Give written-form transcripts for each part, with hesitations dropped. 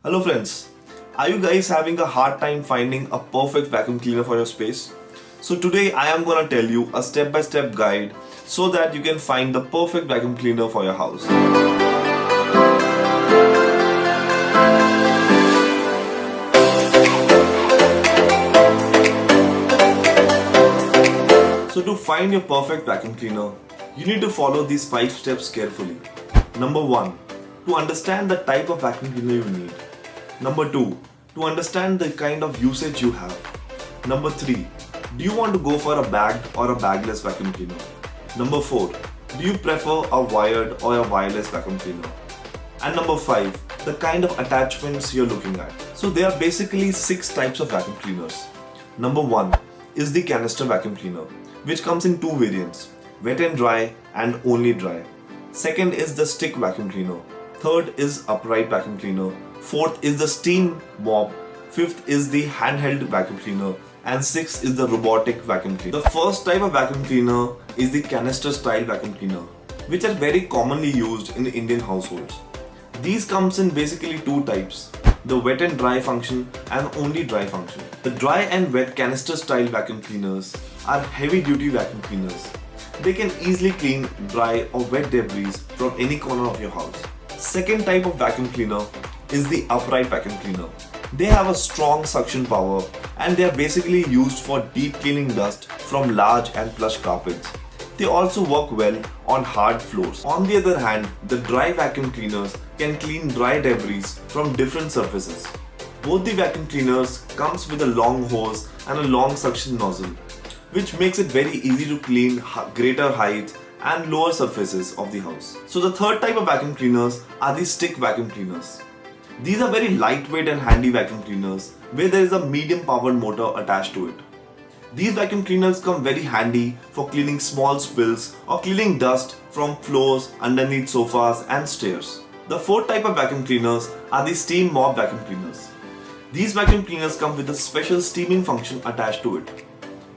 Hello friends, are you guys having a hard time finding a perfect vacuum cleaner for your space? So today I am gonna tell you a step-by-step guide so that you can find the perfect vacuum cleaner for your house. So to find your perfect vacuum cleaner, you need to follow these 5 steps carefully. Number 1, to understand the type of vacuum cleaner you need. Number 2, to understand the kind of usage you have. Number 3, do you want to go for a bagged or a bagless vacuum cleaner? Number 4, do you prefer a wired or a wireless vacuum cleaner? And number 5, the kind of attachments you're looking at. So there are basically 6 types of vacuum cleaners. Number 1 is the canister vacuum cleaner, which comes in 2 variants, wet and dry and only dry. Second is the stick vacuum cleaner. Third is upright vacuum cleaner. Fourth is the steam mop. Fifth is the handheld vacuum cleaner. And sixth is the robotic vacuum cleaner. The first type of vacuum cleaner is the canister style vacuum cleaner, which are very commonly used in Indian households. These comes in basically 2 types, the wet and dry function and only dry function. The dry and wet canister style vacuum cleaners are heavy duty vacuum cleaners. They can easily clean dry or wet debris from any corner of your house. Second type of vacuum cleaner is the upright vacuum cleaner. They have a strong suction power and they are basically used for deep cleaning dust from large and plush carpets. They also work well on hard floors. On the other hand, the dry vacuum cleaners can clean dry debris from different surfaces. Both the vacuum cleaners comes with a long hose and a long suction nozzle, which makes it very easy to clean greater heights and lower surfaces of the house. So the third type of vacuum cleaners are the stick vacuum cleaners. These are very lightweight and handy vacuum cleaners where there is a medium powered motor attached to it. These vacuum cleaners come very handy for cleaning small spills or cleaning dust from floors, underneath sofas and stairs. The fourth type of vacuum cleaners are the steam mop vacuum cleaners. These vacuum cleaners come with a special steaming function attached to it.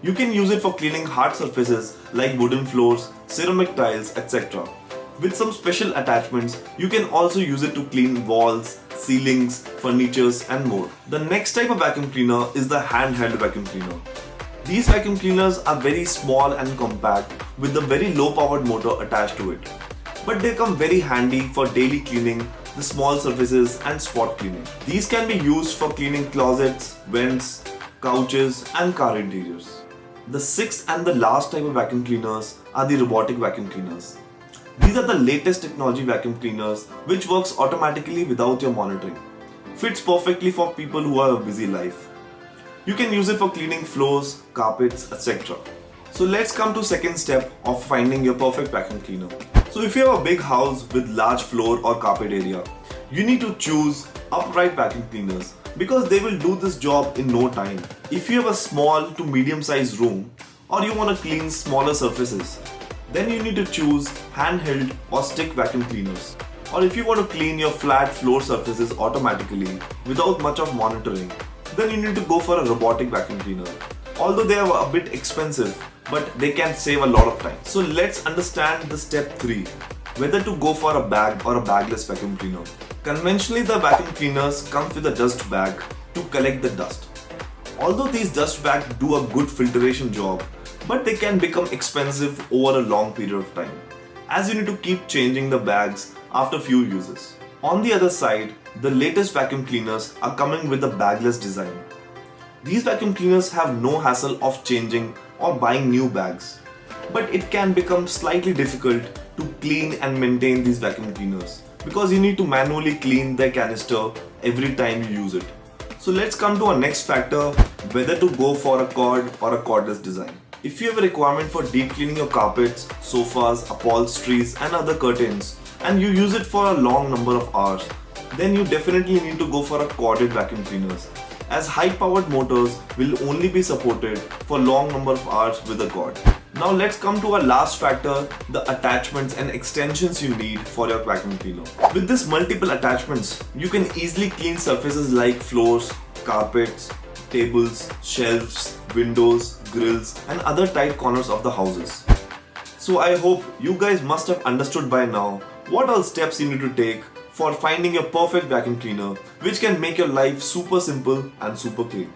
You can use it for cleaning hard surfaces like wooden floors, ceramic tiles, etc. With some special attachments, you can also use it to clean walls, ceilings, furnitures and more. The next type of vacuum cleaner is the handheld vacuum cleaner. These vacuum cleaners are very small and compact with a very low powered motor attached to it. But they come very handy for daily cleaning the small surfaces and spot cleaning. These can be used for cleaning closets, vents, couches and car interiors. The sixth and the last type of vacuum cleaners are the robotic vacuum cleaners. These are the latest technology vacuum cleaners which works automatically without your monitoring. Fits perfectly for people who have a busy life. You can use it for cleaning floors, carpets, etc. So let's come to second step of finding your perfect vacuum cleaner. So if you have a big house with large floor or carpet area, you need to choose upright vacuum cleaners because they will do this job in no time. If you have a small to medium sized room or you want to clean smaller surfaces, then you need to choose handheld or stick vacuum cleaners. Or if you want to clean your flat floor surfaces automatically without much of monitoring, then you need to go for a robotic vacuum cleaner. Although they are a bit expensive, but they can save a lot of time. So let's understand the step 3, whether to go for a bag or a bagless vacuum cleaner. Conventionally, the vacuum cleaners come with a dust bag to collect the dust. Although these dust bags do a good filtration job, but they can become expensive over a long period of time, as you need to keep changing the bags after few uses. On the other side, the latest vacuum cleaners are coming with a bagless design. These vacuum cleaners have no hassle of changing or buying new bags, but it can become slightly difficult to clean and maintain these vacuum cleaners because you need to manually clean the canister every time you use it. So let's come to our next factor, whether to go for a cord or a cordless design. If you have a requirement for deep cleaning your carpets, sofas, upholsteries and other curtains, and you use it for a long number of hours, then you definitely need to go for a corded vacuum cleaners, as high powered motors will only be supported for long number of hours with a cord. Now let's come to our last factor, the attachments and extensions you need for your vacuum cleaner. With this multiple attachments, you can easily clean surfaces like floors, carpets, tables, shelves, windows, grills and other tight corners of the houses. So I hope you guys must have understood by now what all steps you need to take for finding your perfect vacuum cleaner which can make your life super simple and super clean.